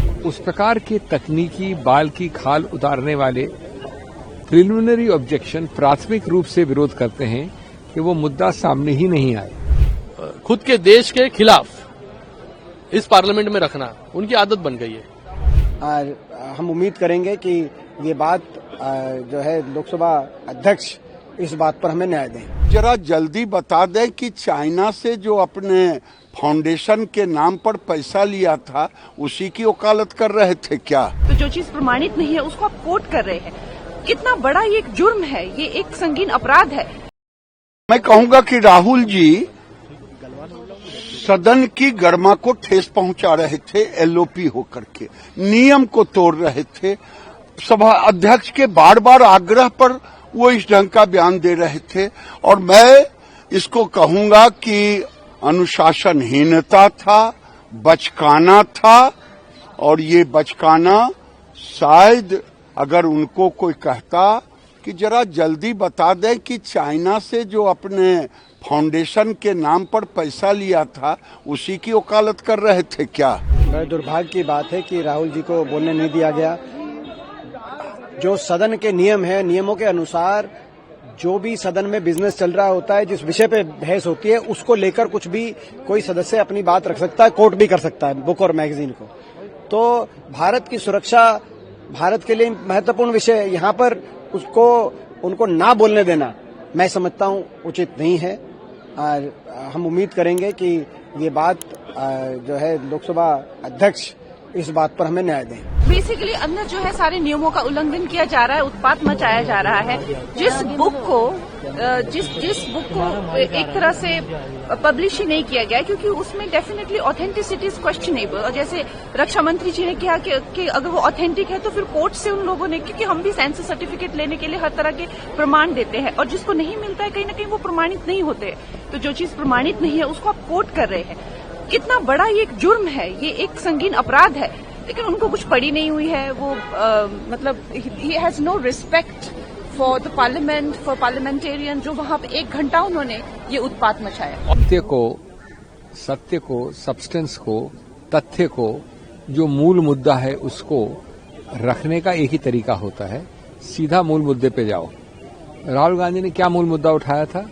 आप उस प्रकार के तकनीकी बाल की खाल उतारने वाले प्रिलिमिनरी ऑब्जेक्शन प्राथमिक रूप से विरोध करते हैं कि वो मुद्दा सामने ही नहीं आए। खुद के देश के खिलाफ इस पार्लियामेंट में रखना उनकी आदत बन गई है। और हम उम्मीद करेंगे कि ये बात जो है लोकसभा अध्यक्ष इस बात पर हमें न्याय दें। जरा जल्दी बता दें कि चाइना से जो अपने फाउंडेशन के नाम पर पैसा लिया था उसी की वकालत कर रहे थे क्या? तो जो चीज प्रमाणित नहीं है उसको आप कोट कर रहे हैं। कितना बड़ा ये एक जुर्म है, ये एक संगीन अपराध है। मैं कहूंगा कि राहुल जी सदन की गरिमा को ठेस पहुंचा रहे थे, एलओपी होकर के नियम को तोड़ रहे थे। सभा अध्यक्ष के बार बार आग्रह पर वो इस ढंग का बयान दे रहे थे और मैं इसको कहूंगा कि अनुशासनहीनता था, बचकाना था। और ये बचकाना शायद अगर उनको कोई कहता कि जरा जल्दी बता दें कि चाइना से जो अपने फाउंडेशन के नाम पर पैसा लिया था उसी की वकालत कर रहे थे क्या? बड़े दुर्भाग्य की बात है कि राहुल जी को बोलने नहीं दिया गया। जो सदन के नियम है, नियमों के अनुसार जो भी सदन में बिजनेस चल रहा होता है, जिस विषय पे बहस होती है, उसको लेकर कुछ भी कोई सदस्य अपनी बात रख सकता है, कोट भी कर सकता है बुक और मैगजीन को। तो भारत की सुरक्षा, भारत के लिए महत्वपूर्ण विषय, यहाँ पर उसको उनको ना बोलने देना मैं समझता हूँ उचित नहीं है। और हम उम्मीद करेंगे कि ये बात जो है लोकसभा अध्यक्ष इस बात पर हमें न्याय दें। बेसिकली अंदर जो है सारे नियमों का उल्लंघन किया जा रहा है, उत्पात मचाया जा रहा है। जिस बुक को एक तरह से पब्लिश ही नहीं किया गया क्योंकि उसमें डेफिनेटली ऑथेंटिसिटी इज क्वेश्चनेबल। जैसे रक्षा मंत्री जी ने कहा कि अगर वो ऑथेंटिक है तो फिर कोर्ट से उन लोगों ने, क्योंकि हम भी सेंसस सर्टिफिकेट लेने के लिए हर तरह के प्रमाण देते हैं और जिसको नहीं मिलता है कहीं ना कहीं वो प्रमाणित नहीं होते। तो जो चीज प्रमाणित नहीं है उसको आप कोट कर रहे हैं। कितना बड़ा ये एक जुर्म है, ये एक संगीन अपराध है। लेकिन उनको कुछ पड़ी नहीं हुई है। वो मतलब he has no respect for the parliament, for parliamentarian, जो वहां पे 1 घंटा उन्होंने ये उत्पात मचाया। सत्य को, सब्सटेंस को, तथ्य को, जो मूल मुद्दा है उसको रखने का एक ही तरीका होता है, सीधा मूल मुद्दे पे जाओ। राहुल गांधी ने क्या मूल मुद्दा उठाया था?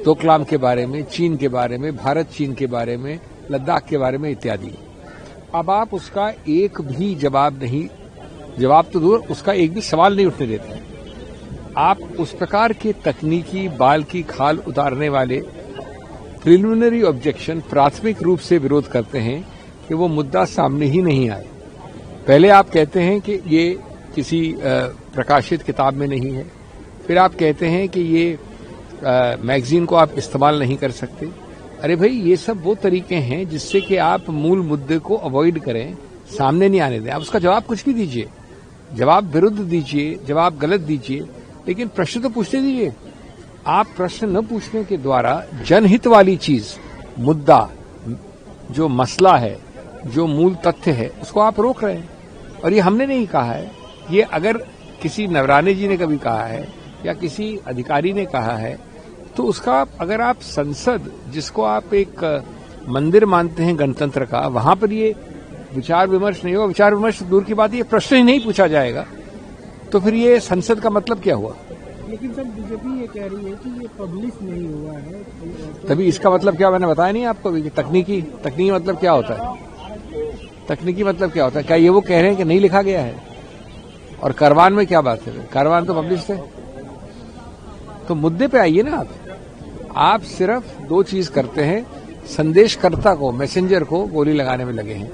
डोकलाम के बारे में, चीन के बारे में, भारत चीन के बारे में, लद्दाख के बारे में इत्यादि। अब आप उसका एक भी जवाब तो दूर, उसका एक भी सवाल नहीं उठने देते। आप उस प्रकार के तकनीकी बाल की खाल उतारने वाले प्रिलिमिनरी ऑब्जेक्शन प्राथमिक रूप से विरोध करते हैं कि वो मुद्दा सामने ही नहीं आए। पहले आप कहते हैं कि ये किसी प्रकाशित किताब में नहीं है, फिर आप कहते हैं कि ये मैगजीन को आप इस्तेमाल नहीं कर सकते। अरे भाई, ये सब वो तरीके हैं जिससे कि आप मूल मुद्दे को अवॉइड करें, सामने नहीं आने दें। आप उसका जवाब कुछ भी दीजिए, जवाब विरुद्ध दीजिए, जवाब गलत दीजिए, लेकिन प्रश्न तो पूछते दीजिए। आप प्रश्न न पूछने के द्वारा जनहित वाली चीज, मुद्दा, जो मसला है, जो मूल तथ्य है, उसको आप रोक रहे हैं। और ये हमने नहीं कहा है, ये अगर किसी नवराने जी ने कभी कहा है या किसी अधिकारी ने कहा है तो उसका अगर आप संसद, जिसको आप एक मंदिर मानते हैं गणतंत्र का, वहां पर ये विचार विमर्श नहीं होगा। विचार विमर्श दूर की बात, ये प्रश्न ही नहीं पूछा जाएगा तो फिर ये संसद का मतलब क्या हुआ? लेकिन सर, बीजेपी ये कह रही है कि ये पब्लिश नहीं हुआ है। तभी इसका मतलब क्या मैंने बताया नहीं आपको? तकनीकी मतलब क्या होता है? तकनीकी मतलब क्या होता है? क्या ये वो कह रहे हैं कि नहीं लिखा गया है? और करवान में क्या बात है? करवान तो पब्लिश थे। तो मुद्दे पे आइए ना। आप सिर्फ 2 चीज करते हैं, संदेशकर्ता को, मैसेंजर को गोली लगाने में लगे हैं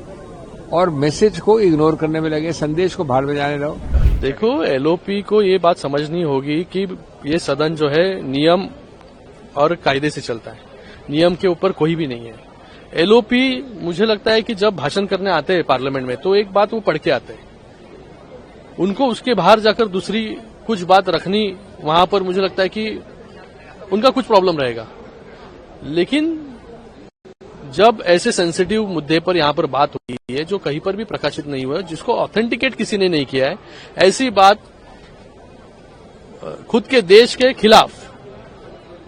और मैसेज को इग्नोर करने में लगे, संदेश को बाहर भेजाने रहो। देखो, एलओपी को ये बात समझनी होगी कि ये सदन जो है नियम और कायदे से चलता है, नियम के ऊपर कोई भी नहीं है। एलओपी मुझे लगता है कि जब भाषण करने आते हैं पार्लियामेंट में तो एक बात वो पढ़ के आते हैं, उनको उसके बाहर जाकर दूसरी कुछ बात रखनी, वहां पर मुझे लगता है कि उनका कुछ प्रॉब्लम रहेगा। लेकिन जब ऐसे सेंसिटिव मुद्दे पर यहाँ पर बात हुई है जो कहीं पर भी प्रकाशित नहीं हुआ है, जिसको ऑथेंटिकेट किसी ने नहीं किया है, ऐसी बात खुद के देश के खिलाफ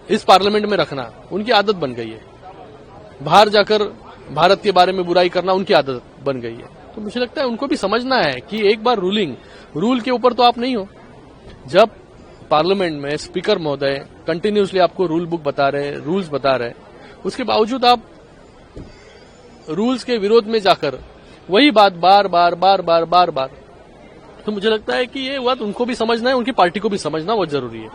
इस पार्लियामेंट में रखना उनकी आदत बन गई है। बाहर जाकर भारत के बारे में बुराई करना उनकी आदत बन गई है। तो मुझे लगता है उनको भी समझना है कि एक बार रूल के ऊपर तो आप नहीं हो। जब पार्लियामेंट में स्पीकर महोदय कंटिन्यूसली आपको रूल बुक बता रहे, रूल्स बता रहे, उसके बावजूद आप रूल्स के विरोध में जाकर वही बात बार बार, तो मुझे लगता है कि ये बात उनको भी समझना है, उनकी पार्टी को भी समझना बहुत जरूरी है।